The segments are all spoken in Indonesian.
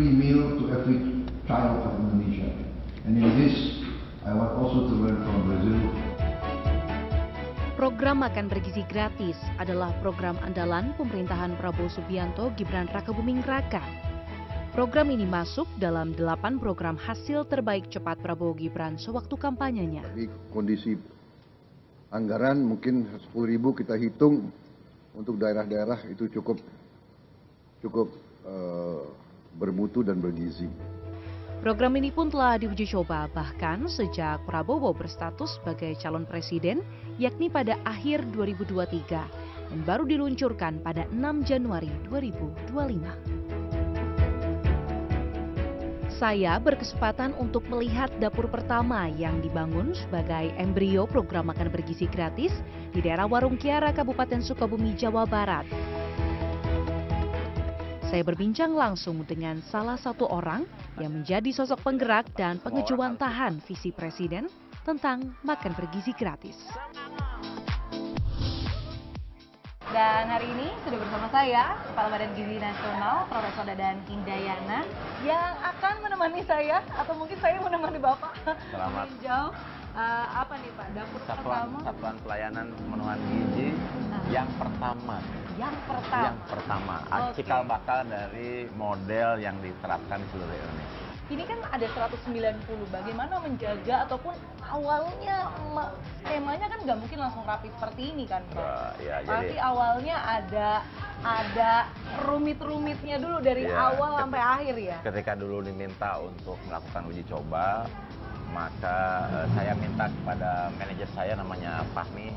free meal to every child of Indonesia. And in this, I want also to learn from Brazil. Program Makan Bergizi Gratis adalah program andalan pemerintahan Prabowo Subianto Gibran Rakabuming Raka. Program ini masuk dalam 8 program hasil terbaik cepat Prabowo Gibran sewaktu kampanyenya. Di kondisi anggaran mungkin 10.000 kita hitung untuk daerah-daerah itu cukup bermutu dan bergizi. Program ini pun telah diuji coba bahkan sejak Prabowo berstatus sebagai calon presiden, yakni pada akhir 2023 dan baru diluncurkan pada 6 Januari 2025. Saya berkesempatan untuk melihat dapur pertama yang dibangun sebagai embrio program makan bergizi gratis di daerah Warung Kiara, Kabupaten Sukabumi, Jawa Barat. Saya berbincang langsung dengan salah satu orang yang menjadi sosok penggerak dan pengejuantahan visi Presiden tentang makan bergizi gratis. Dan hari ini sudah bersama saya, Kepala Badan Gizi Nasional, Profesor Dadan Hindayana, yang akan menemani saya, atau mungkin saya menemani Bapak, meninjau apa nih Pak, dapur pertama? Satuan Pelayanan Pemenuhan Gizi yang pertama. Yang pertama. Okay. Cikal bakal dari model yang diterapkan di seluruh Indonesia. Ini kan ada 190, bagaimana menjaga ataupun awalnya skemanya kan nggak mungkin langsung rapi seperti ini kan Pak? Pasti awalnya ada rumit-rumitnya dulu dari awal sampai akhir ya? Ketika dulu diminta untuk melakukan uji coba, maka saya minta kepada manajer saya namanya Fahmi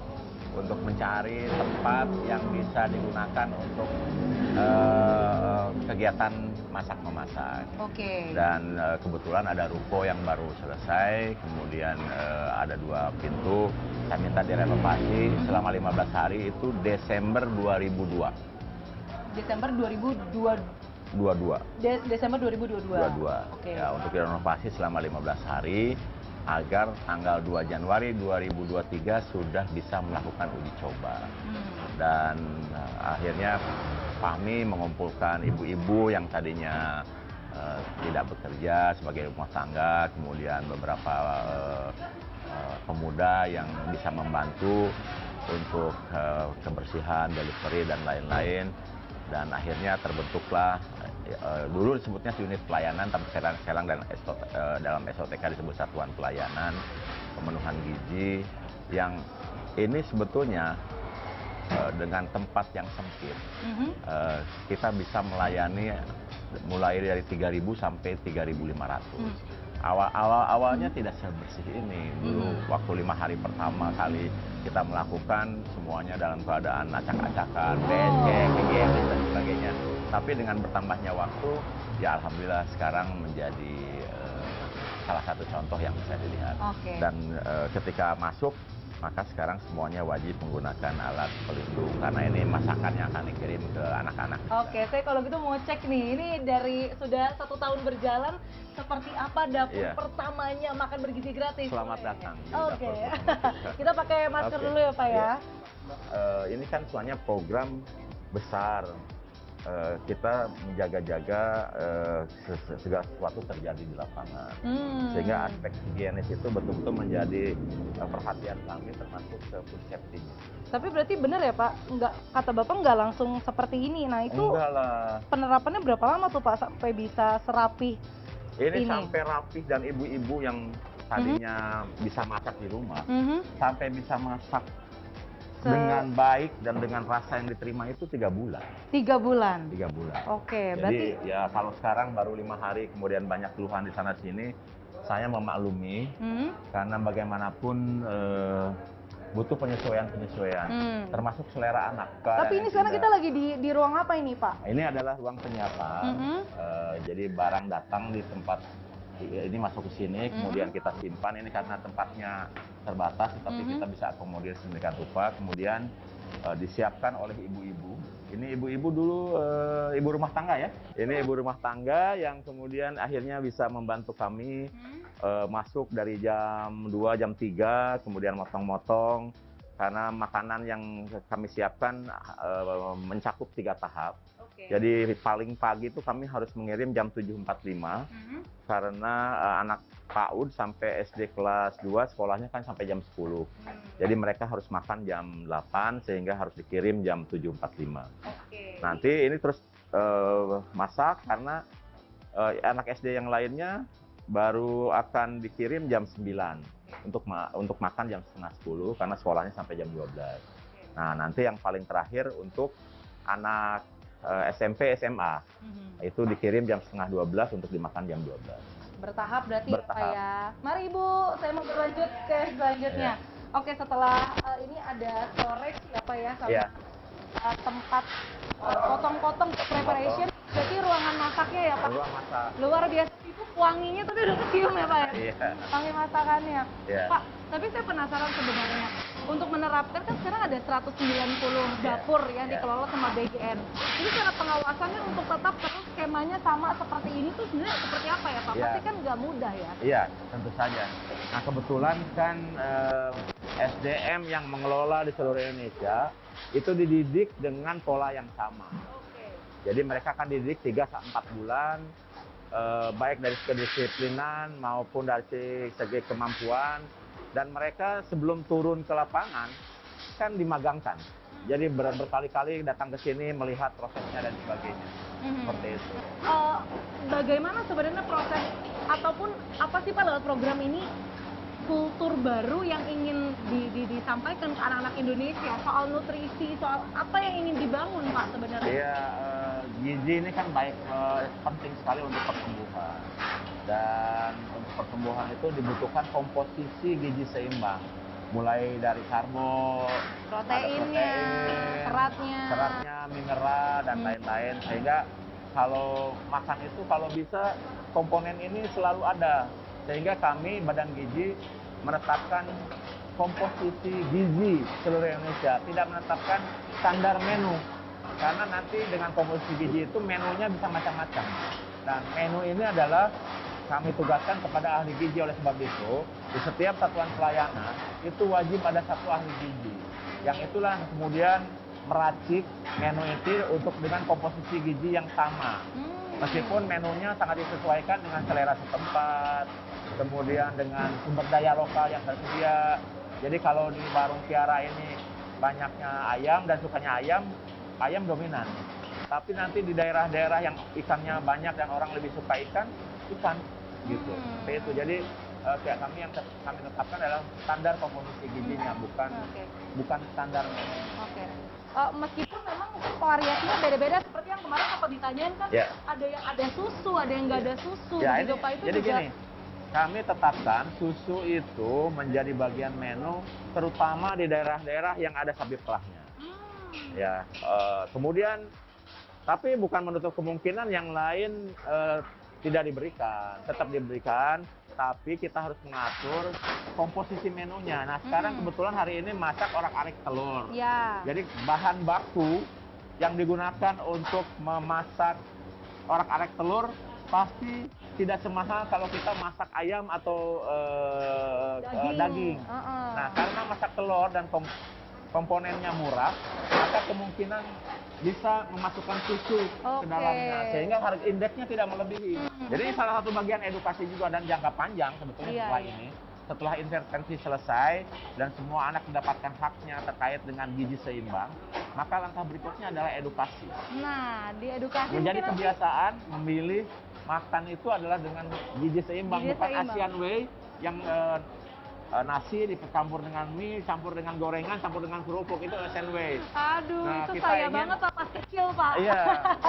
untuk mencari tempat yang bisa digunakan untuk kegiatan masak-memasak. Oke. Dan kebetulan ada ruko yang baru selesai, kemudian ada 2 pintu. Saya minta direnovasi selama 15 hari itu Desember 2002. Desember 2022. Desember 2022. Okay. Ya, untuk direnovasi selama 15 hari agar tanggal 2 Januari 2023 sudah bisa melakukan uji coba. Dan akhirnya Fahmi mengumpulkan ibu-ibu yang tadinya tidak bekerja sebagai rumah tangga, kemudian beberapa pemuda yang bisa membantu untuk kebersihan, delivery, dan lain-lain. Dan akhirnya terbentuklah, dulu disebutnya unit pelayanan, tapi sekarang dalam SOTK disebut Satuan Pelayanan Pemenuhan Gizi, yang ini sebetulnya dengan tempat yang sempit, kita bisa melayani mulai dari 3.000 sampai 3.500. Awalnya tidak sebersih ini. Dulu waktu 5 hari pertama kali kita melakukan, semuanya dalam keadaan acak-acakan, becek, higienis dan sebagainya. Tapi dengan bertambahnya waktu, ya alhamdulillah sekarang menjadi salah satu contoh yang bisa dilihat. Dan ketika masuk, maka sekarang semuanya wajib menggunakan alat pelindung karena ini masakannya akan dikirim ke anak-anak. Oke, saya kalau gitu mau cek nih, ini dari sudah 1 tahun berjalan, seperti apa dapur pertamanya makan bergizi gratis? Selamat datang. Oke, kita pakai masker dulu ya Pak ya. Ini kan soalnya program besar. Kita menjaga-jaga segala sesuatu terjadi di lapangan. Sehingga aspek higienis itu betul-betul menjadi perhatian kami, termasuk ke food safety. Tapi berarti benar ya Pak, kata Bapak nggak langsung seperti ini. Nah itu penerapannya berapa lama tuh Pak sampai bisa serapih ini? Sampai rapih, dan ibu-ibu yang tadinya bisa masak di rumah, sampai bisa masak dengan baik dan dengan rasa yang diterima itu 3 bulan. 3 bulan? 3 bulan. Oke, berarti ya kalau sekarang baru 5 hari, kemudian banyak keluhan di sana-sini, saya memaklumi, karena bagaimanapun butuh penyesuaian, termasuk selera anak. Tapi ini sekarang kita lagi di ruang apa ini Pak? Ini adalah ruang penyiapan, jadi barang datang di tempat, ini masuk ke sini, kemudian kita simpan. Ini karena tempatnya terbatas, tetapi kita bisa akomodir sedemikian rupa. Kemudian disiapkan oleh ibu-ibu. Ini ibu-ibu dulu ibu rumah tangga ya. Ini ibu rumah tangga yang kemudian akhirnya bisa membantu kami masuk dari jam 2, jam 3, kemudian motong-motong. Karena makanan yang kami siapkan mencakup 3 tahap. Jadi paling pagi itu kami harus mengirim jam 7.45 karena anak PAUD sampai SD kelas 2 sekolahnya kan sampai jam 10. Jadi mereka harus makan jam 8 sehingga harus dikirim jam 7.45. Nanti ini terus masak karena anak SD yang lainnya baru akan dikirim jam 9 untuk makan jam setengah 10 karena sekolahnya sampai jam 12. Nah, nanti yang paling terakhir untuk anak SMP, SMA itu dikirim jam setengah 12 untuk dimakan jam 12. Bertahap berarti ya Pak Bertahap. ya. Mari Ibu, saya mau berlanjut ke selanjutnya. Oke, setelah ini ada storage ya Pak ya, sama tempat potong-potong preparation. Berarti ruangan masaknya ya Pak? Ruang masak. Luar biasa, itu wanginya tapi udah kecium ya Pak ya? Iya. Wangi masakannya. Iya. Pak, tapi saya penasaran sebenarnya. Untuk menerapkan kan sekarang ada 190 dapur yang dikelola sama BGN. Ini cara pengawasannya untuk tetap terus skemanya sama seperti ini tuh sebenarnya seperti apa ya Pak? Pasti kan nggak mudah ya? Iya, tentu saja. Nah, kebetulan kan SDM yang mengelola di seluruh Indonesia itu dididik dengan pola yang sama. Jadi mereka akan dididik 3-4 bulan, baik dari kedisiplinan maupun dari segi kemampuan. Dan mereka sebelum turun ke lapangan kan dimagangkan. Jadi berkali-kali datang ke sini melihat prosesnya dan sebagainya. Seperti itu. Bagaimana sebenarnya proses ataupun apa sih Pak lewat program ini kultur baru yang ingin disampaikan ke anak-anak Indonesia soal nutrisi, soal apa yang ingin dibangun Pak sebenarnya? Iya, gizi ini kan baik, penting sekali untuk pertumbuhan. Dan untuk pertumbuhan itu dibutuhkan komposisi gizi seimbang. Mulai dari karbo, proteinnya, seratnya, mineral, dan lain-lain. Sehingga kalau makan itu kalau bisa komponen ini selalu ada. Sehingga kami, Badan Gizi, menetapkan komposisi gizi seluruh Indonesia. Tidak menetapkan standar menu. Karena nanti dengan komposisi gizi itu menunya bisa macam-macam. Dan menu ini adalah kami tugaskan kepada ahli gizi. Oleh sebab itu, di setiap satuan pelayanan itu wajib ada satu ahli gizi. Yang itulah kemudian meracik menu itu untuk dengan komposisi gizi yang sama. Meskipun menunya sangat disesuaikan dengan selera setempat, kemudian dengan sumber daya lokal yang tersedia. Jadi kalau di warung Kiara ini banyaknya ayam dan sukanya ayam dominan. Tapi nanti di daerah-daerah yang ikannya banyak dan orang lebih suka ikan gitu. Seperti itu. Jadi kayak kami yang kami tetapkan adalah standar komposisi gizinya, bukan standar menu. Meskipun memang variasinya beda-beda seperti yang kemarin Bapak ditanyain kan, ada yang ada susu, ada yang nggak ada susu. Ya, gitu, Pak, itu jadi juga... gini, kami tetapkan susu itu menjadi bagian menu, terutama di daerah-daerah yang ada sabit pelahnya. Ya, kemudian tapi bukan menutup kemungkinan yang lain tidak diberikan, tetap diberikan, tapi kita harus mengatur komposisi menunya. Nah, sekarang kebetulan hari ini masak orak-arik telur. Jadi bahan baku yang digunakan untuk memasak orak-arik telur pasti tidak semahal kalau kita masak ayam atau daging. Nah, karena masak telur dan komponennya murah, maka kemungkinan bisa memasukkan susu ke dalamnya, sehingga harga indeksnya tidak melebihi. Jadi salah satu bagian edukasi juga dan jangka panjang sebetulnya setelah ini. Setelah intervensi selesai dan semua anak mendapatkan haknya terkait dengan gizi seimbang, maka langkah berikutnya adalah edukasi. Nah, di edukasi menjadi kebiasaan memilih makan itu adalah dengan gizi seimbang, bukan Asian way yang nasi dicampur dengan mie, campur dengan gorengan, campur dengan kerupuk, itu Asian way. Aduh, nah, itu saya banget pas kecil Pak. Iya,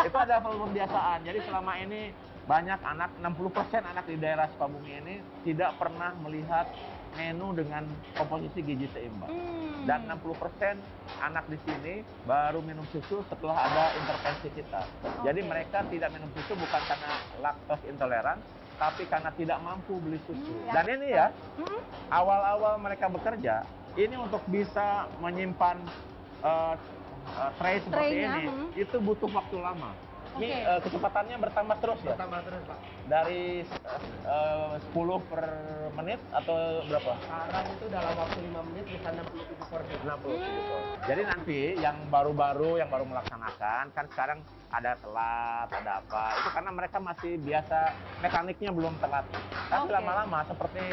itu ada pembiasaan. Jadi selama ini banyak anak, 60% anak di daerah Sukabumi ini tidak pernah melihat menu dengan komposisi gizi seimbang. Dan 60% anak di sini baru minum susu setelah ada intervensi kita. Jadi mereka tidak minum susu bukan karena laktos intoleran, tapi karena tidak mampu beli susu. Dan ini ya, awal-awal mereka bekerja, ini untuk bisa menyimpan tray seperti ini, itu butuh waktu lama. Ini kecepatannya bertambah terus ya? Bertambah terus, Pak. Dari 10 per menit atau berapa? Sekarang itu dalam waktu 5 menit bisa 60 kubik per menit. 60 kubik. Jadi nanti yang baru-baru, yang baru melaksanakan, kan sekarang ada telat, ada apa. Itu karena mereka masih biasa, mekaniknya belum terlatih. Tapi lama-lama seperti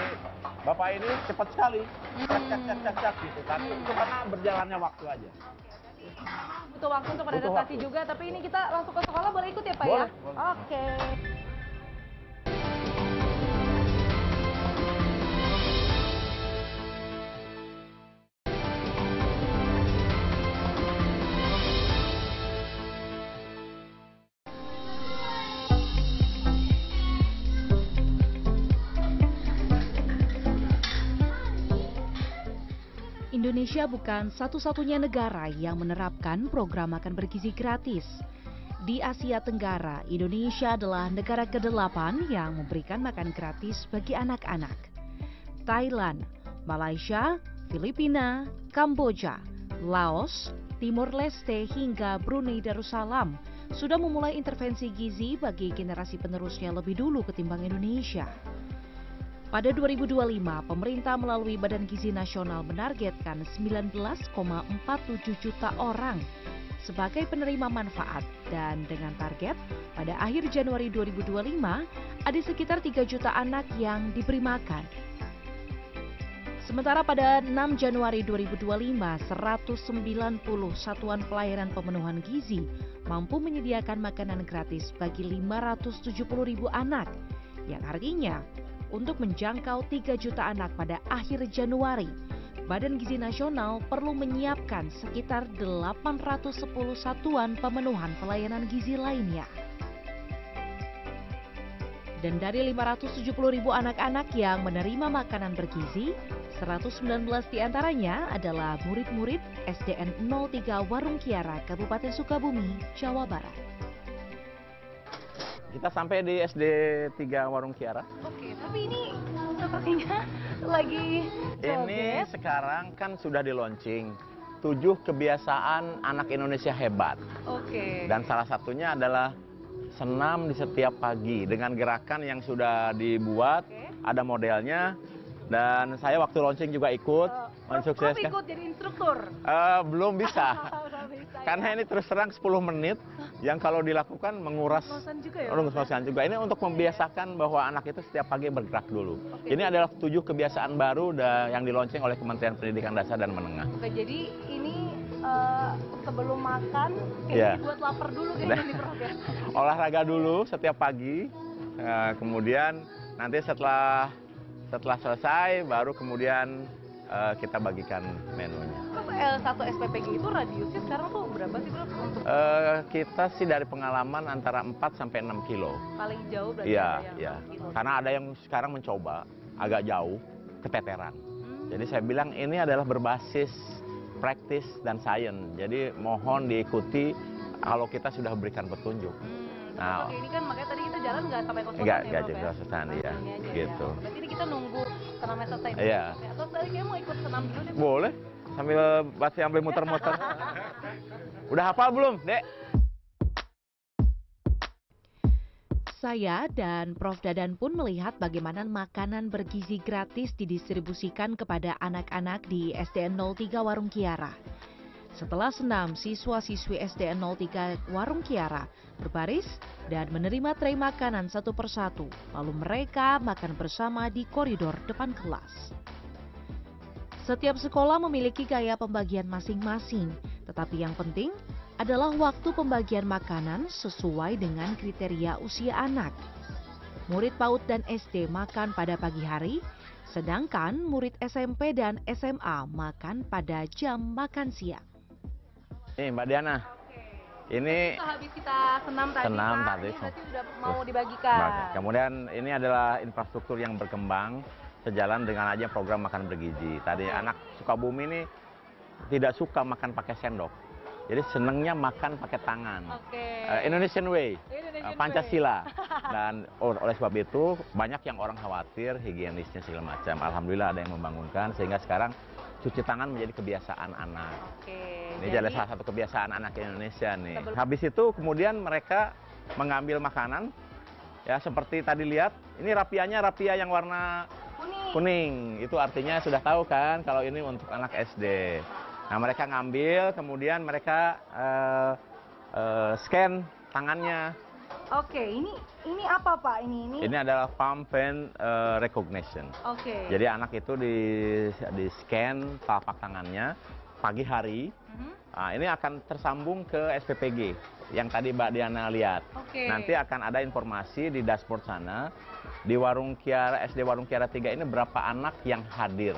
Bapak ini cepat sekali. Cak gitu kan. Itu karena berjalannya waktu aja. Butuh waktu untuk beradaptasi juga, tapi ini kita langsung ke sekolah, boleh ikut ya Pak Boleh, ya? boleh. Oke. Indonesia bukan satu-satunya negara yang menerapkan program makan bergizi gratis. Di Asia Tenggara, Indonesia adalah negara ke-8 yang memberikan makan gratis bagi anak-anak. Thailand, Malaysia, Filipina, Kamboja, Laos, Timor Leste hingga Brunei Darussalam sudah memulai intervensi gizi bagi generasi penerusnya lebih dulu ketimbang Indonesia. Pada 2025, pemerintah melalui Badan Gizi Nasional menargetkan 19,47 juta orang sebagai penerima manfaat, dan dengan target pada akhir Januari 2025 ada sekitar 3 juta anak yang diberi makan. Sementara pada 6 Januari 2025, 190 satuan pelayanan pemenuhan gizi mampu menyediakan makanan gratis bagi 570.000 anak, yang artinya untuk menjangkau 3 juta anak pada akhir Januari, Badan Gizi Nasional perlu menyiapkan sekitar 810 satuan pemenuhan pelayanan gizi lainnya. Dan dari 570.000 anak-anak yang menerima makanan bergizi, 119 diantaranya adalah murid-murid SDN 03 Warung Kiara, Kabupaten Sukabumi, Jawa Barat. Kita sampai di SD 3 Warung Kiara. Oke, tapi ini sepertinya lagi Ini joget. sekarang kan sudah di launching 7 kebiasaan anak Indonesia hebat. Oke. Dan salah satunya adalah senam di setiap pagi dengan gerakan yang sudah dibuat, ada modelnya. Dan saya waktu launching juga ikut, mensukseskan. Ikut jadi instruktur? Belum bisa. Belum bisa, Karena ini terus terang 10 menit yang kalau dilakukan menguras Ngos-ngosan juga ya, ngos-ngosan juga. Ini untuk membiasakan bahwa anak itu setiap pagi bergerak dulu. Ini adalah 7 kebiasaan baru yang di-launching oleh Kementerian Pendidikan Dasar dan Menengah. Oke, jadi ini sebelum makan kayaknya Iya. dibuat lapar dulu kayaknya nih Prof ya. Olahraga dulu setiap pagi, kemudian nanti setelah selesai baru kemudian kita bagikan menunya. Prof, satu SPPG itu radiusnya sekarang tuh berapa sih Prof? Untuk Kita sih dari pengalaman antara 4 sampai 6 kilo. paling jauh berarti Iya, ada yang iya. 6 kilo. Karena ada yang sekarang mencoba agak jauh, keteteran. Jadi saya bilang ini adalah berbasis praktis dan sains. Jadi mohon diikuti kalau kita sudah berikan petunjuk. Nah, Oke, ini kan makanya tadi kita jalan nggak sampai kos-kosan Nggak ya Prof jadi ya? kos-kosan, iya. Langsung ini aja Gitu. ya. Berarti ini kita nunggu senamnya selesai dulu, Iya. Prof, ya? Atau tadi kayak mau ikut senam dulu deh Prof? boleh sambil muter-muter. Udah hafal belum, Dek? Saya dan Prof Dadan pun melihat bagaimana makanan bergizi gratis didistribusikan kepada anak-anak di SDN 03 Warung Kiara. Setelah senam, siswa-siswi SDN 03 Warung Kiara berbaris dan menerima tray makanan satu persatu. Lalu mereka makan bersama di koridor depan kelas. Setiap sekolah memiliki gaya pembagian masing-masing, tetapi yang penting adalah waktu pembagian makanan sesuai dengan kriteria usia anak. Murid PAUD dan SD makan pada pagi hari, sedangkan murid SMP dan SMA makan pada jam makan siang. Nih Mbak Diana, ini Habis kita senam tadi, Senam Pak, tadi. ini berarti udah mau dibagikan. kemudian ini adalah infrastruktur yang berkembang sejalan dengan aja program makan bergizi. Tadi anak Sukabumi ini tidak suka makan pakai sendok. Jadi senengnya makan pakai tangan. Indonesian way, Pancasila. Dan oleh sebab itu banyak yang orang khawatir higienisnya segala macam. Alhamdulillah ada yang membangunkan sehingga sekarang cuci tangan menjadi kebiasaan anak. Ini adalah salah satu kebiasaan anak Indonesia nih. Habis itu kemudian mereka mengambil makanan. Ya, seperti tadi lihat, ini rapianya rapia yang warna kuning. Itu artinya sudah tahu kan kalau ini untuk anak SD. Nah, mereka ngambil, kemudian mereka scan tangannya. Oke, ini apa Pak? Ini adalah palm pen recognition. Oke. Jadi anak itu di scan telapak tangannya pagi hari. Nah, ini akan tersambung ke SPPG yang tadi Mbak Diana lihat. Oke. Nanti akan ada informasi di dashboard sana di Warung Kiara SD Warung Kiara 3 ini berapa anak yang hadir.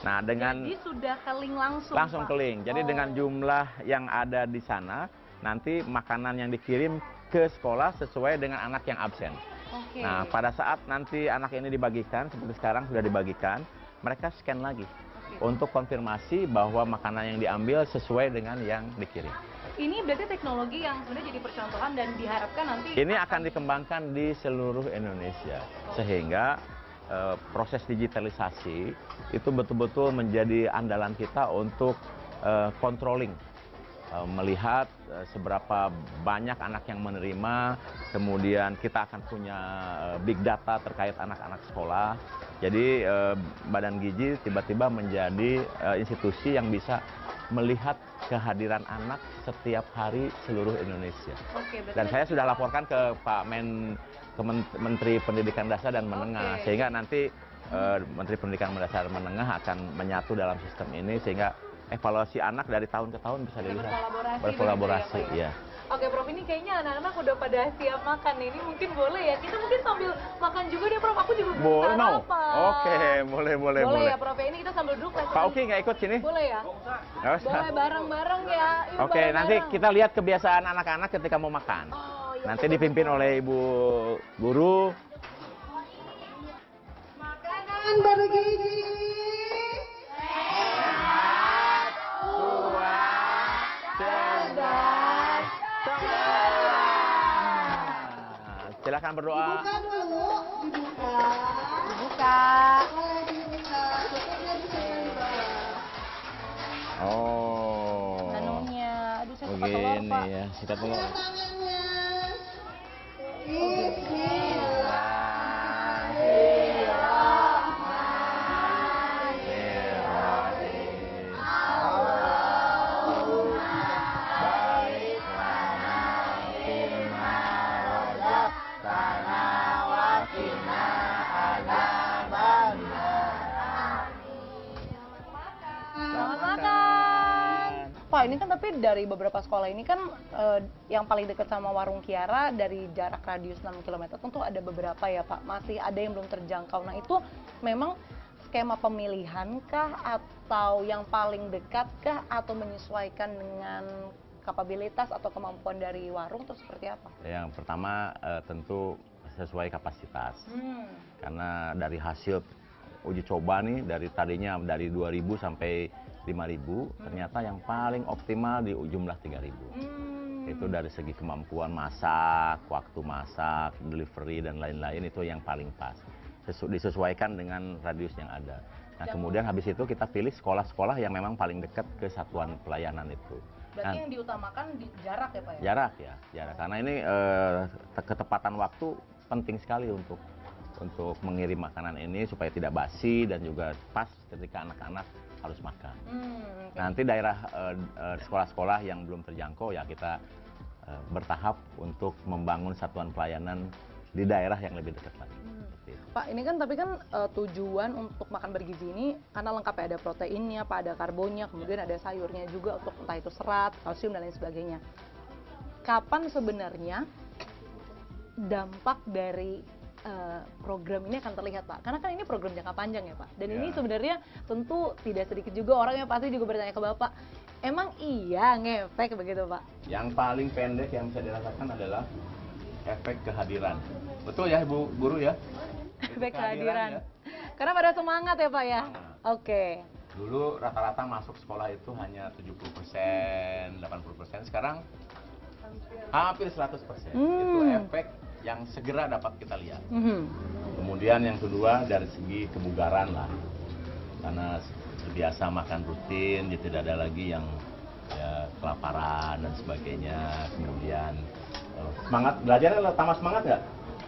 Nah, dengan jadi sudah ke link langsung ke link. Jadi dengan jumlah yang ada di sana, nanti makanan yang dikirim ke sekolah sesuai dengan anak yang absen. Oke. Nah, pada saat nanti anak ini dibagikan, seperti sekarang sudah dibagikan, mereka scan lagi untuk konfirmasi bahwa makanan yang diambil sesuai dengan yang dikirim. Ini berarti teknologi yang sebenarnya jadi percontohan dan diharapkan nanti ini akan dikembangkan di seluruh Indonesia, sehingga proses digitalisasi itu betul-betul menjadi andalan kita untuk controlling. Melihat seberapa banyak anak yang menerima, kemudian kita akan punya big data terkait anak-anak sekolah. Jadi Badan Gizi tiba-tiba menjadi institusi yang bisa melihat kehadiran anak setiap hari seluruh Indonesia. Dan saya sudah laporkan ke Pak Menteri Pendidikan Dasar dan Menengah, sehingga nanti Menteri Pendidikan Dasar dan Menengah akan menyatu dalam sistem ini sehingga evaluasi anak dari tahun ke tahun bisa dilihat. Berkolaborasi, ya. Oke, Prof, ini kayaknya anak-anak udah pada siap makan nih. Ini mungkin boleh ya. Kita mungkin sambil makan juga deh, Prof. Aku juga belum sarapan. Oke, boleh. Boleh ya, Prof. Ini kita sambil duduk. Pak Uki nggak ikut sini? Boleh ya? Boleh bareng-bareng ya. Oke, nanti kita lihat kebiasaan anak-anak ketika mau makan. Nanti dipimpin oleh Ibu Guru. Makanan bergizi. Silakan berdoa. Dibuka dulu, dibuka. Dibuka. Tutupnya di sini di bawah. Oh. Menunya. Aduh, saya suka telur, Begini Pak. ya, sikat telur. Tangannya. Pak, ini kan tapi dari beberapa sekolah ini kan yang paling dekat sama Warung Kiara dari jarak radius 6 km tentu ada beberapa ya Pak, masih ada yang belum terjangkau. Nah itu memang skema pemilihan kah atau yang paling dekat kah atau menyesuaikan dengan kapabilitas atau kemampuan dari warung atau seperti apa? Yang pertama tentu sesuai kapasitas. Karena dari hasil uji coba nih dari tadinya dari 2.000 sampai 5.000, ternyata yang paling optimal di jumlah 3.000. Itu dari segi kemampuan masak, waktu masak, delivery dan lain-lain itu yang paling pas. Disesuaikan dengan radius yang ada. Nah, kemudian habis itu kita pilih sekolah-sekolah yang memang paling dekat ke satuan pelayanan itu. Berarti yang diutamakan di jarak ya Pak ya? Jarak. Karena ini ketepatan waktu penting sekali untuk mengirim makanan ini supaya tidak basi dan juga pas ketika anak-anak harus makan. Nanti daerah sekolah-sekolah yang belum terjangkau ya kita bertahap untuk membangun satuan pelayanan di daerah yang lebih dekat lagi. Pak, ini kan tapi kan tujuan untuk makan bergizi ini karena lengkap ya, ada proteinnya, Pak, ada karbonnya, kemudian ada sayurnya juga untuk entah itu serat, kalsium dan lain sebagainya. Kapan sebenarnya dampak dari program ini akan terlihat Pak? Karena kan ini program jangka panjang ya Pak. Dan ini sebenarnya tentu tidak sedikit juga orang yang pasti juga bertanya ke Bapak, emang iya ngefek begitu Pak? Yang paling pendek yang bisa dirasakan adalah efek kehadiran. Betul ya Ibu Guru ya? Efek kehadiran. Ya. Karena pada semangat ya Pak ya? Oke. Dulu rata-rata masuk sekolah itu hanya 70%, 80%. Sekarang hampir 100%. Itu efek yang segera dapat kita lihat. Kemudian yang kedua dari segi kebugaran lah. Karena biasa makan rutin, jadi tidak ada lagi yang ya, kelaparan dan sebagainya. Kemudian Semangat belajar tambah semangat nggak?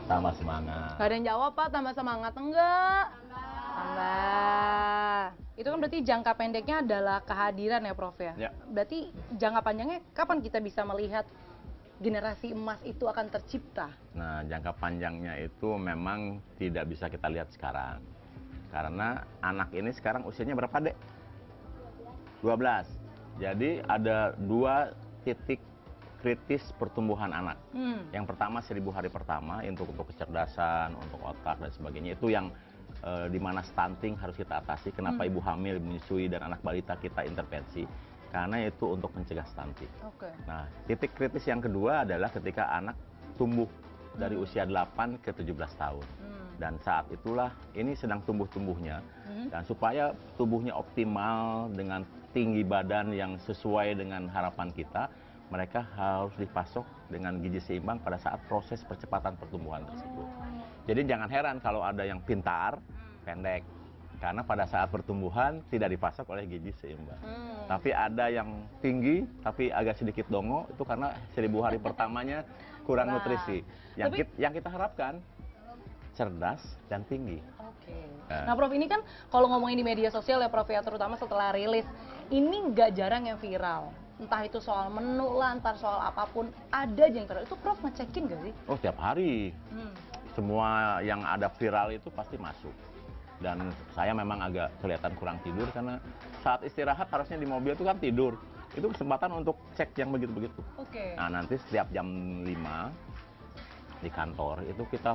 Tambah semangat. Gak ada yang jawab Pak, tambah semangat enggak? Tambah. Itu kan berarti jangka pendeknya adalah kehadiran ya Prof ya? Ya. Berarti jangka panjangnya kapan kita bisa melihat generasi emas itu akan tercipta? Nah, jangka panjangnya itu memang tidak bisa kita lihat sekarang. Karena anak ini sekarang usianya berapa, Dek? 12. Jadi ada 2 titik kritis pertumbuhan anak. Yang pertama 1000 hari pertama untuk kecerdasan, untuk otak dan sebagainya. Itu yang di mana stunting harus kita atasi. Kenapa ibu hamil, menyusui dan anak balita kita intervensi? Karena itu untuk mencegah stunting. Nah, titik kritis yang kedua adalah ketika anak tumbuh dari usia 8 ke 17 tahun. Dan saat itulah ini sedang tumbuh-tumbuhnya. Dan supaya tubuhnya optimal dengan tinggi badan yang sesuai dengan harapan kita, mereka harus dipasok dengan gizi seimbang pada saat proses percepatan pertumbuhan tersebut. Jadi jangan heran kalau ada yang pintar, pendek. Karena pada saat pertumbuhan tidak dipasok oleh gizi seimbang. Tapi ada yang tinggi, tapi agak sedikit dongo, itu karena 1000 hari pertamanya kurang nutrisi. Yang kita harapkan, cerdas dan tinggi. Nah Prof, ini kan kalau ngomongin di media sosial ya Prof ya, terutama setelah rilis, ini nggak jarang yang viral. Entah itu soal menu lah, entah soal apapun, ada aja yang viral. Itu Prof ngecekin gak sih? Oh, tiap hari. Semua yang ada viral itu pasti masuk. Dan saya memang agak kelihatan kurang tidur karena saat istirahat harusnya di mobil itu kan tidur. Itu kesempatan untuk cek yang begitu-begitu. Nah, nanti setiap jam 5 di kantor itu kita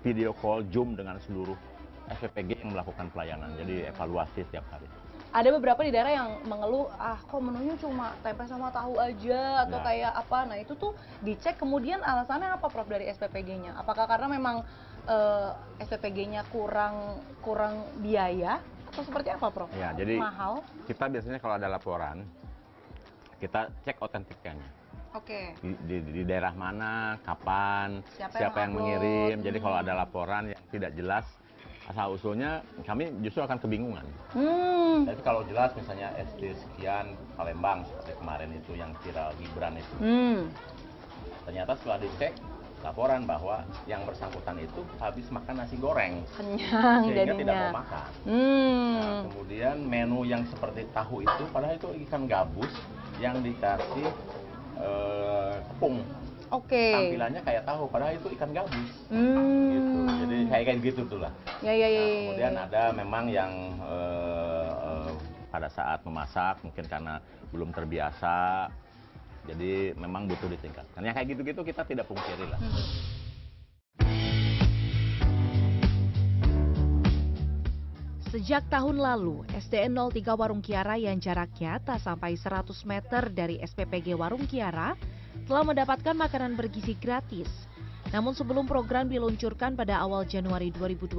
video call Zoom dengan seluruh SPPG yang melakukan pelayanan. Jadi evaluasi setiap hari. Ada beberapa di daerah yang mengeluh, kok menunya cuma tempe sama tahu aja atau kayak apa. Nah itu tuh dicek, kemudian alasannya apa Prof dari SPPG-nya? Apakah karena memang SPPG-nya kurang biaya atau seperti apa Prof? Ya, jadi mahal? Kita biasanya kalau ada laporan, kita cek otentikanya. Di daerah mana, kapan, siapa yang mengirim. Jadi kalau ada laporan yang tidak jelas asal usulnya, kami justru akan kebingungan. Tapi kalau jelas misalnya SD sekian Palembang seperti kemarin itu yang viral Gibran itu, ternyata setelah dicek laporan bahwa yang bersangkutan itu habis makan nasi goreng, kenyang sehingga jadinya. tidak mau makan. Nah, kemudian menu yang seperti tahu itu, padahal itu ikan gabus yang dikasih tepung. Tampilannya kayak tahu, padahal itu ikan gabus. Gitu. Jadi kayak gitu tuh lah. Kemudian ada memang yang pada saat memasak mungkin karena belum terbiasa, jadi memang butuh ditingkatkan. Yang kayak gitu-gitu kita tidak pungkiri lah. Sejak tahun lalu, SDN 03 Warung Kiara yang jaraknya tak sampai 100 meter dari SPPG Warung Kiara telah mendapatkan makanan bergizi gratis. Namun sebelum program diluncurkan pada awal Januari 2025,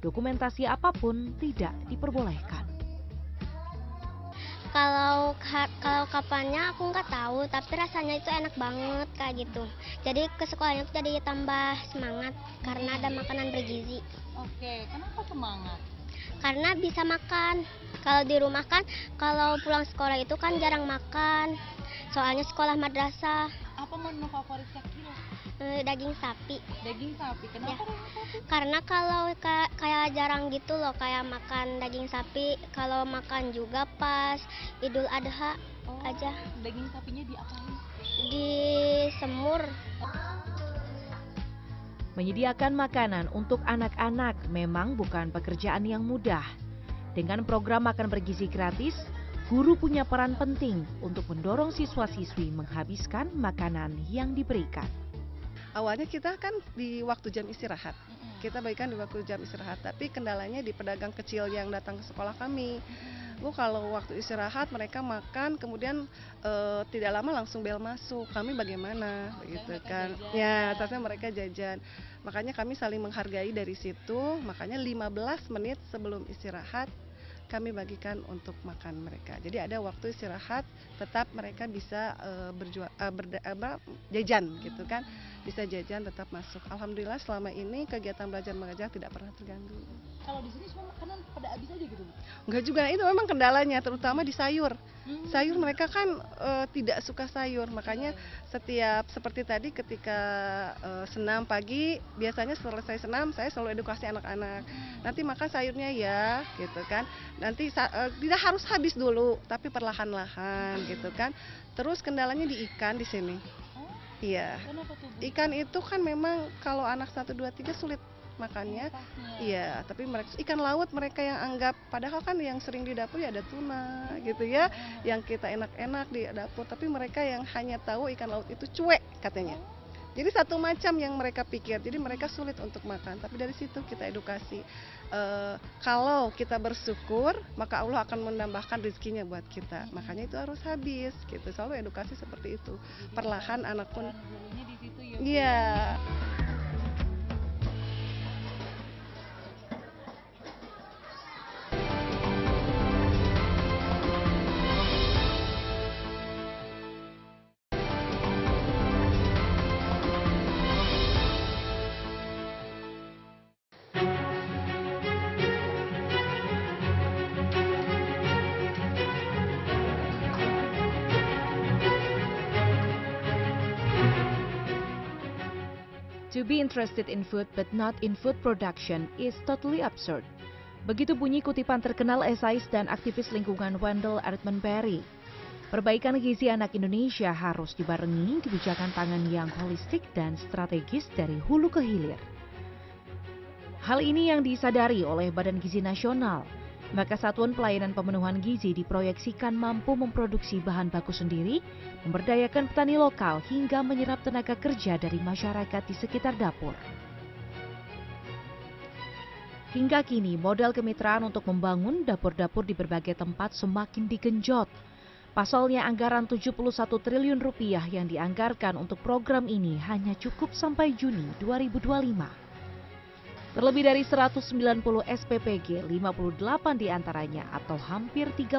dokumentasi apapun tidak diperbolehkan. Kalau kapannya aku nggak tahu, tapi rasanya itu enak banget kayak gitu. Jadi ke sekolahnya tuh jadi tambah semangat karena ada makanan bergizi. Kenapa semangat? Karena bisa makan. Kalau di rumah kan, kalau pulang sekolah itu kan jarang makan. Soalnya sekolah madrasah. Apa menu favorit Syakila? Daging sapi. Daging sapi. Kenapa daging sapi? Karena kalau kayak jarang gitu loh kayak makan daging sapi. Kalau makan juga pas Idul Adha aja. Daging sapinya diapain? Disemur. Menyediakan makanan untuk anak-anak memang bukan pekerjaan yang mudah. Dengan program makan bergizi gratis, guru punya peran penting untuk mendorong siswa-siswi menghabiskan makanan yang diberikan. Awalnya kita kan di waktu jam istirahat. Kita bagikan di waktu jam istirahat, tapi kendalanya di pedagang kecil yang datang ke sekolah kami. Bu, kalau waktu istirahat mereka makan, kemudian tidak lama langsung bel masuk. Kami bagaimana, begitu kan? Ya, seharusnya mereka jajan. Makanya kami saling menghargai dari situ. Makanya 15 menit sebelum istirahat kami bagikan untuk makan mereka. Jadi ada waktu istirahat, tetap mereka bisa jajan, gitu kan? bisa jajan tetap masuk. Alhamdulillah selama ini kegiatan belajar mengajar tidak pernah terganggu. Kalau di sini semua makanan pada habis aja gitu, Bu? Enggak juga, itu memang kendalanya, terutama di sayur. Sayur mereka kan tidak suka sayur, makanya setiap seperti tadi ketika senam pagi, biasanya selesai senam saya selalu edukasi anak-anak. Nanti makan sayurnya ya, gitu kan. Nanti tidak harus habis dulu, tapi perlahan-lahan, gitu kan. Terus kendalanya di ikan di sini. Iya. Kenapa tuh, Bu? Ikan itu kan memang kalau anak 1, 2, 3 sulit makannya. Iya, tapi mereka ikan laut mereka yang anggap, padahal kan yang sering di dapur ya ada tuna gitu ya, yang kita enak-enak di dapur, tapi mereka yang hanya tahu ikan laut itu cuek katanya. Jadi satu macam yang mereka pikir, jadi mereka sulit untuk makan. Tapi dari situ kita edukasi, kalau kita bersyukur maka Allah akan menambahkan rezekinya buat kita. Makanya itu harus habis gitu. Selalu edukasi seperti itu. Perlahan anak pun. Iya. To be interested in food but not in food production is totally absurd. Begitu bunyi kutipan terkenal esais dan aktivis lingkungan Wendell Erdman Berry. Perbaikan gizi anak Indonesia harus dibarengi kebijakan pangan yang holistik dan strategis dari hulu ke hilir. Hal ini yang disadari oleh Badan Gizi Nasional. Maka Satuan Pelayanan Pemenuhan Gizi diproyeksikan mampu memproduksi bahan baku sendiri, memberdayakan petani lokal hingga menyerap tenaga kerja dari masyarakat di sekitar dapur. Hingga kini, modal kemitraan untuk membangun dapur-dapur di berbagai tempat semakin digenjot. Pasalnya anggaran 71 triliun rupiah yang dianggarkan untuk program ini hanya cukup sampai Juni 2025. Terlebih dari 190 SPPG, 58 diantaranya atau hampir 30%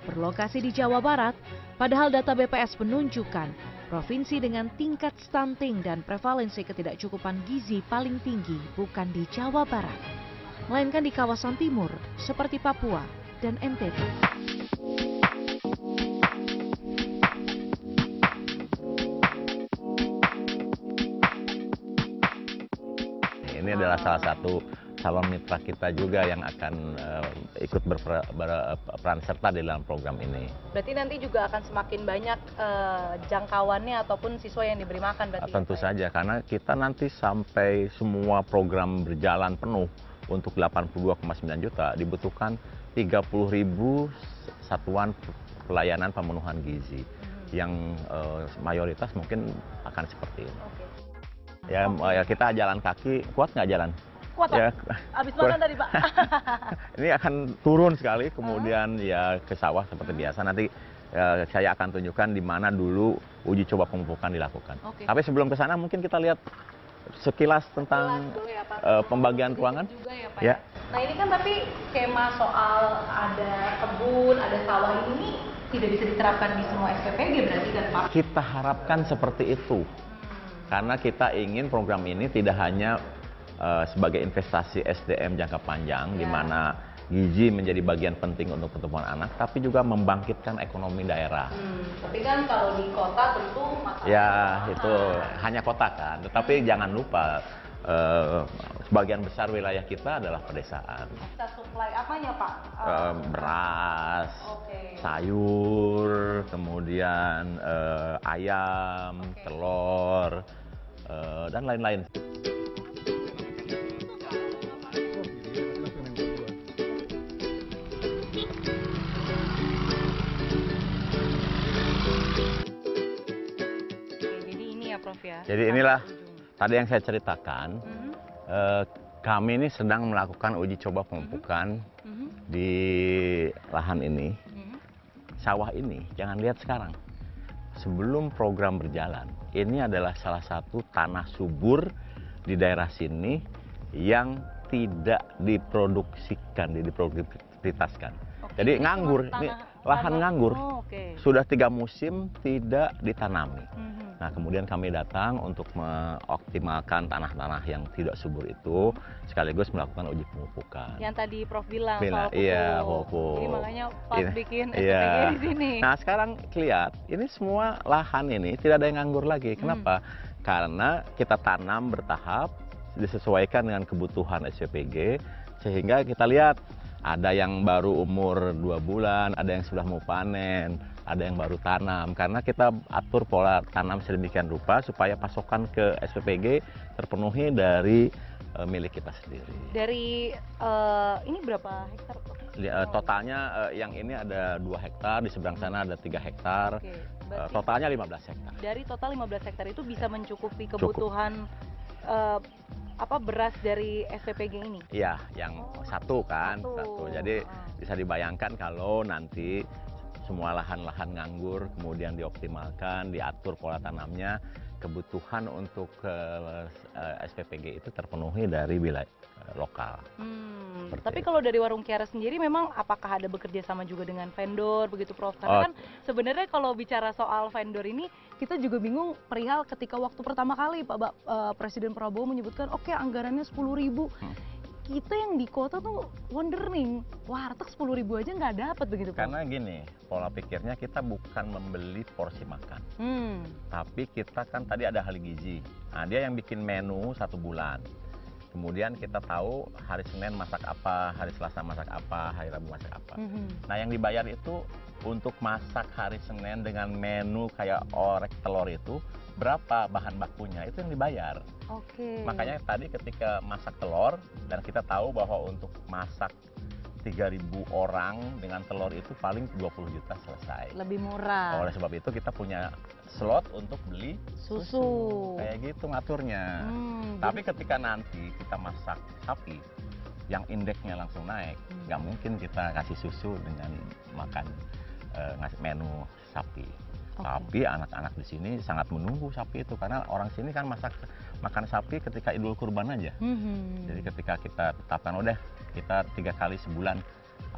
berlokasi di Jawa Barat, padahal data BPS menunjukkan provinsi dengan tingkat stunting dan prevalensi ketidakcukupan gizi paling tinggi bukan di Jawa Barat, melainkan di kawasan timur seperti Papua dan NTB. Ini adalah salah satu calon mitra kita juga yang akan ikut berperan serta di dalam program ini. Berarti nanti juga akan semakin banyak jangkauannya ataupun siswa yang diberi makan berarti? Tentu saja, karena kita nanti sampai semua program berjalan penuh untuk 82,9 juta dibutuhkan 30.000 satuan pelayanan pemenuhan gizi yang mayoritas mungkin akan seperti ini. Ya, kita jalan kaki, kuat nggak jalan? Kuat, ya, habis makan tadi, Pak. Ini akan turun sekali, kemudian ya ke sawah seperti biasa. Nanti saya akan tunjukkan di mana dulu uji coba pemupukan dilakukan. Tapi sebelum ke sana mungkin kita lihat sekilas tentang pembagian ruangan. Juga ya, Pak. Ya. Nah ini kan tapi skema soal ada kebun, ada sawah ini tidak bisa diterapkan di semua SPPG berarti kan, Pak? Kita harapkan seperti itu. Karena kita ingin program ini tidak hanya sebagai investasi SDM jangka panjang, di mana gizi menjadi bagian penting untuk pertumbuhan anak, tapi juga membangkitkan ekonomi daerah. Tapi kan kalau di kota tentu masalahnya. Ya, itu hanya kota kan. Tetapi jangan lupa, sebagian besar wilayah kita adalah pedesaan. Kita supply apanya, Pak? Beras, sayur, kemudian ayam, telur, dan lain-lain. Jadi ini ya, Prof ya. Jadi inilah tadi yang saya ceritakan. Kami ini sedang melakukan uji coba pemupukan di lahan ini. Sawah ini jangan lihat sekarang. Sebelum program berjalan, ini adalah salah satu tanah subur di daerah sini yang tidak diproduksikan, diproduktivitaskan. Jadi nganggur, ini lahan nganggur. Oh, oke. Sudah 3 musim tidak ditanami. Mhm. Nah, kemudian kami datang untuk mengoptimalkan tanah-tanah yang tidak subur itu, sekaligus melakukan uji pemupukan. Yang tadi Prof bilang Bila- soal pupuk. iya, pupuk. Jadi makanya pas Ini- bikin iya. SPPG di sini. Nah, sekarang lihat, ini semua lahan ini tidak ada yang nganggur lagi. Kenapa? Karena kita tanam bertahap, disesuaikan dengan kebutuhan SPPG, sehingga kita lihat ada yang baru umur 2 bulan, ada yang sudah mau panen, ada yang baru tanam. Karena kita atur pola tanam sedemikian rupa supaya pasokan ke SPPG terpenuhi dari milik kita sendiri. Dari ini berapa hektar, Prof? Totalnya yang ini ada 2 hektar, di seberang sana ada 3 hektar. Oke, berarti Totalnya 15 hektar. dari total 15 hektar itu bisa mencukupi Cukup. kebutuhan beras dari SPPG ini? Iya, yang satu kan, Satu. satu. Jadi bisa dibayangkan kalau nanti semua lahan-lahan nganggur, kemudian dioptimalkan, diatur pola tanamnya, kebutuhan untuk SPPG itu terpenuhi dari wilayah lokal. Seperti Tapi itu. kalau dari Warung Kiara sendiri memang apakah ada bekerja sama juga dengan vendor begitu, Prof? Karena Oh. kan sebenarnya kalau bicara soal vendor ini kita juga bingung perihal ketika waktu pertama kali Presiden Prabowo menyebutkan oke anggarannya 10.000. Kita yang di kota tuh wondering, warteg 10.000 aja nggak dapat begitu, Prof? Karena gini, pola pikirnya kita bukan membeli porsi makan, tapi kita kan tadi ada ahli gizi. Nah, dia yang bikin menu 1 bulan. Kemudian kita tahu hari Senin masak apa, hari Selasa masak apa, hari Rabu masak apa. Nah, yang dibayar itu untuk masak hari Senin dengan menu kayak orek telur itu, berapa bahan bakunya, itu yang dibayar. Oke. Makanya tadi ketika masak telur, dan kita tahu bahwa untuk masak 3.000 orang dengan telur itu paling 20 juta selesai. Lebih murah. Oleh sebab itu kita punya slot untuk beli Susu. kayak gitu ngaturnya. Tapi ketika nanti kita masak sapi yang indeksnya langsung naik, nggak mungkin kita kasih susu dengan makan ngasih menu sapi. Tapi anak-anak di sini sangat menunggu sapi itu karena orang sini kan makan sapi ketika Idul Kurban aja. Jadi ketika kita tetapkan udah kita 3 kali sebulan,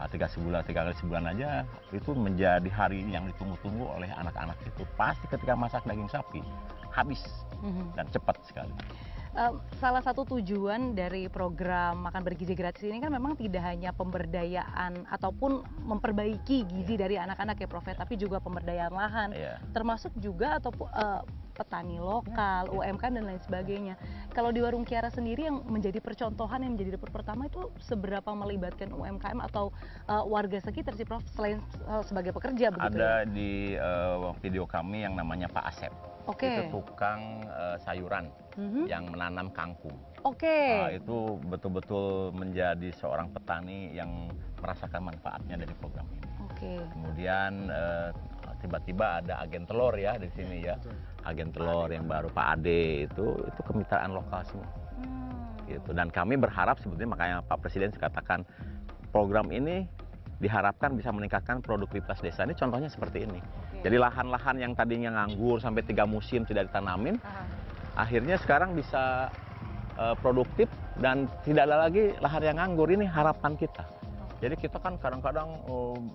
3 kali sebulan aja itu menjadi hari yang ditunggu-tunggu oleh anak-anak itu. Pasti ketika masak daging sapi habis dan cepat sekali. Salah satu tujuan dari program Makan Bergizi Gratis ini kan memang tidak hanya pemberdayaan ataupun memperbaiki gizi dari anak-anak ya, Prof, tapi juga pemberdayaan lahan, termasuk juga atau petani lokal, UMKM dan lain sebagainya. Kalau di Warung Kiara sendiri yang menjadi percontohan, yang menjadi dapur pertama itu seberapa melibatkan UMKM atau warga sekitar sih, Prof, selain sebagai pekerja begitu? Ada di video kami yang namanya Pak Asep. Itu tukang sayuran yang menanam kangkung. Itu betul-betul menjadi seorang petani yang merasakan manfaatnya dari program ini. Kemudian tiba-tiba ada agen telur ya di sini ya, agen telur yang baru Pak Ade itu kemitraan lokal semua. Gitu. Dan kami berharap sebetulnya makanya Pak Presiden katakan program ini diharapkan bisa meningkatkan produktivitas desa. Ini contohnya seperti ini. Jadi lahan-lahan yang tadinya nganggur sampai 3 musim tidak ditanamin, akhirnya sekarang bisa produktif dan tidak ada lagi lahan yang nganggur. Ini harapan kita. Jadi kita kan kadang-kadang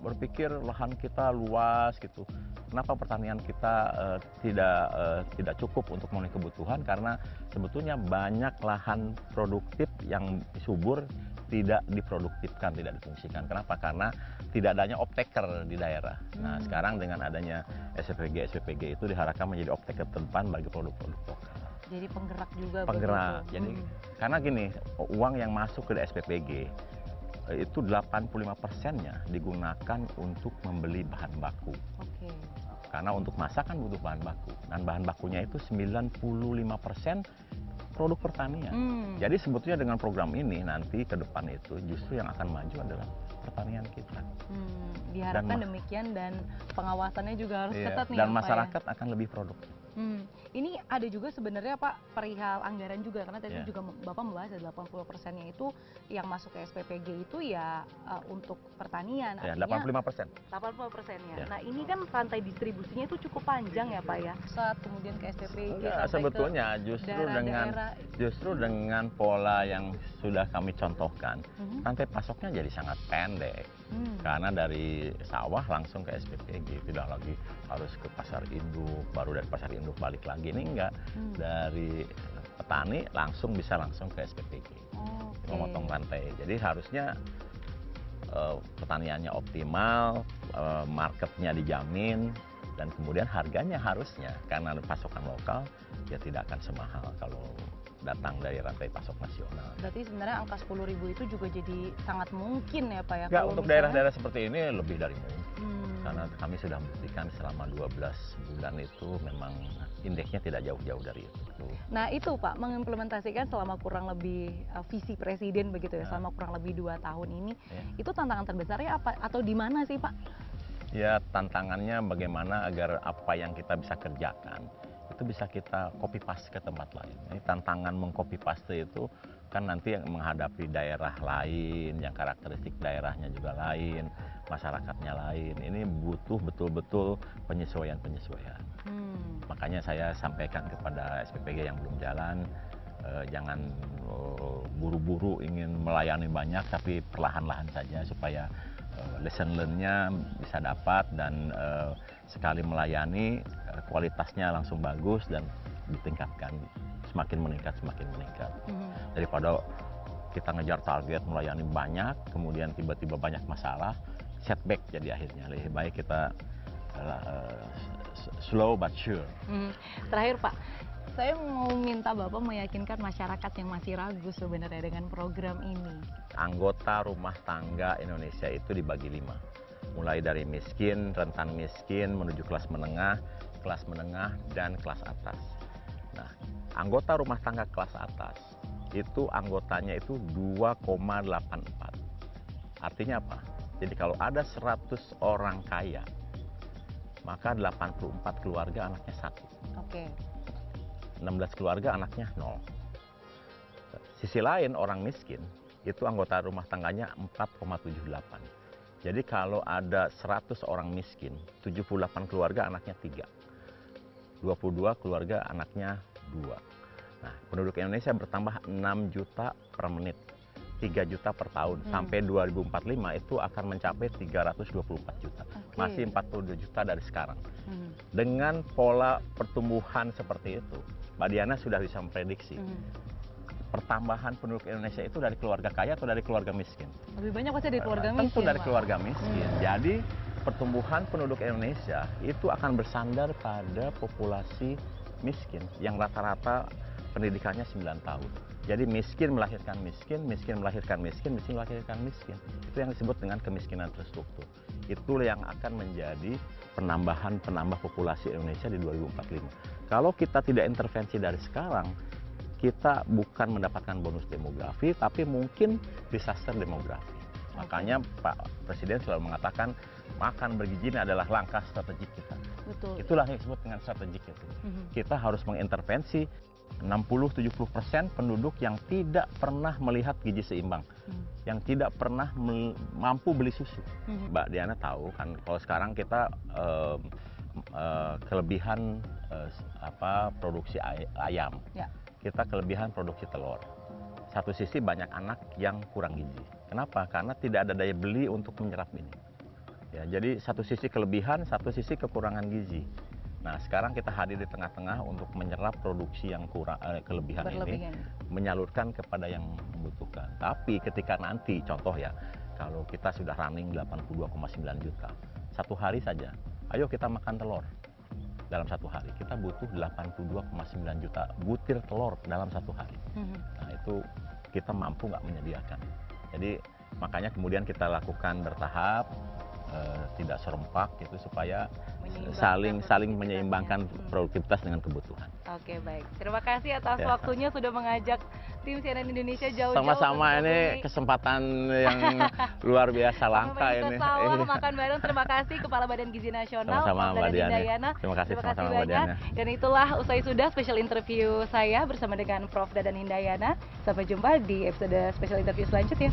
berpikir lahan kita luas gitu. Kenapa pertanian kita tidak cukup untuk memenuhi kebutuhan? Karena sebetulnya banyak lahan produktif yang subur tidak diproduktifkan, tidak difungsikan. Kenapa? Karena tidak adanya off-taker di daerah. Nah, sekarang dengan adanya SPPG itu diharapkan menjadi off-taker terdepan bagi produk-produk lokal. Jadi penggerak juga. Penggerak. Jadi karena gini, uang yang masuk ke SPPG itu 85%-nya digunakan untuk membeli bahan baku. Karena untuk masak kan butuh bahan baku. Dan bahan bakunya itu 95% produk pertanian. Jadi sebetulnya dengan program ini nanti ke depan itu justru yang akan maju adalah pertanian kita. Diharapkan demikian dan pengawasannya juga harus ketat nih. Dan masyarakat akan lebih produktif. Ini ada juga sebenarnya Pak perihal anggaran juga, karena tadi juga Bapak membahas ada 80%-nya itu yang masuk ke SPPG itu ya untuk pertanian. Ya, artinya 85%. 80%-nya. Nah ini kan rantai distribusinya itu cukup panjang ya Pak ya. Saat kemudian ke SPPG sampai sebetulnya ke justru dengan pola yang sudah kami contohkan, rantai pasoknya jadi sangat pendek. Karena dari sawah langsung ke SPPG, tidak lagi harus ke pasar induk, baru dari pasar induk balik lagi. Ini enggak, dari petani bisa langsung ke SPPG, memotong rantai. Jadi harusnya pertaniannya optimal, marketnya dijamin, dan kemudian harganya harusnya karena pasokan lokal ya tidak akan semahal kalau datang dari rantai pasok nasional. Berarti sebenarnya angka 10.000 itu juga jadi sangat mungkin ya Pak ya? Ya, untuk daerah-daerah seperti ini lebih dari mungkin. Karena kami sudah buktikan selama 12 bulan itu memang indeksnya tidak jauh-jauh dari itu. Nah itu Pak, mengimplementasikan selama kurang lebih visi Presiden begitu ya, selama kurang lebih 2 tahun ini, itu tantangan terbesarnya apa? Atau di mana sih Pak? Ya, tantangannya bagaimana agar apa yang kita bisa kerjakan itu bisa kita copy paste ke tempat lain. Ini tantangan mengcopy paste itu kan nanti yang menghadapi daerah lain, yang karakteristik daerahnya juga lain, masyarakatnya lain. Ini butuh betul-betul penyesuaian-penyesuaian. Makanya saya sampaikan kepada SPPG yang belum jalan, jangan buru-buru ingin melayani banyak, tapi perlahan-lahan saja supaya lesson learn-nya bisa dapat dan sekali melayani kualitasnya langsung bagus dan ditingkatkan, semakin meningkat. Daripada kita ngejar target melayani banyak, kemudian tiba-tiba banyak masalah, setback jadi akhirnya. Lebih baik kita slow but sure. Terakhir Pak, saya mau minta Bapak meyakinkan masyarakat yang masih ragu sebenarnya dengan program ini. Anggota rumah tangga Indonesia itu dibagi 5. Mulai dari miskin, rentan miskin, menuju kelas menengah, dan kelas atas. Nah, anggota rumah tangga kelas atas, itu anggotanya itu 2,84. Artinya apa? Jadi kalau ada 100 orang kaya, maka 84 keluarga anaknya 1. Oke. 16 keluarga anaknya 0. Sisi lain orang miskin itu anggota rumah tangganya 4,78. Jadi kalau ada 100 orang miskin, 78 keluarga anaknya 3. 22 keluarga anaknya 2. Nah, penduduk Indonesia bertambah 6 juta per menit, 3 juta per tahun. Sampai 2045 itu akan mencapai 324 juta. Masih 42 juta dari sekarang. Dengan pola pertumbuhan seperti itu, Mbak Diana sudah bisa memprediksi pertambahan penduduk Indonesia itu dari keluarga kaya atau dari keluarga miskin? Lebih banyak pasti dari keluarga miskin. Tentu dari keluarga miskin. Jadi pertumbuhan penduduk Indonesia itu akan bersandar pada populasi miskin yang rata-rata pendidikannya 9 tahun. Jadi miskin melahirkan miskin, miskin melahirkan miskin, miskin melahirkan miskin. Itu yang disebut dengan kemiskinan terstruktur. Itu yang akan menjadi penambah populasi Indonesia di 2045. Kalau kita tidak intervensi dari sekarang, kita bukan mendapatkan bonus demografi, tapi mungkin disaster demografi. Makanya Pak Presiden selalu mengatakan makan bergizi ini adalah langkah strategik kita. Betul. Itulah yang disebut dengan strategik itu. Kita harus mengintervensi 60-70% penduduk yang tidak pernah melihat gizi seimbang, yang tidak pernah mampu beli susu. Mbak Diana tahu kan, kalau sekarang kita kelebihan produksi ayam. Kita kelebihan produksi telur. Satu sisi banyak anak yang kurang gizi. Kenapa? Karena tidak ada daya beli untuk menyerap ini. Ya, jadi satu sisi kelebihan, satu sisi kekurangan gizi. Nah, sekarang kita hadir di tengah-tengah untuk menyerap produksi yang kelebihan ini, menyalurkan kepada yang membutuhkan. Tapi ketika nanti, contoh ya, kalau kita sudah running 82,9 juta, satu hari saja, ayo kita makan telur. Dalam satu hari kita butuh 82,9 juta butir telur dalam satu hari. Nah, itu kita mampu nggak menyediakan. Jadi makanya kemudian kita lakukan bertahap, tidak serempak gitu, supaya saling menyeimbangkan produktivitas dengan kebutuhan. Oke, baik. Terima kasih atas waktunya sudah mengajak tim CNN Indonesia jauh-jauh. Sama-sama, ini kesempatan yang luar biasa langka ini. Sawah, makan bareng. Terima kasih Kepala Badan Gizi Nasional, Sama-sama, Mbak Diana. Hindayana. Terima kasih sama-sama, Mbak banyak. Diana. Dan itulah usai sudah special interview saya bersama dengan Prof. Dadan Hindayana. Sampai jumpa di episode special interview selanjutnya.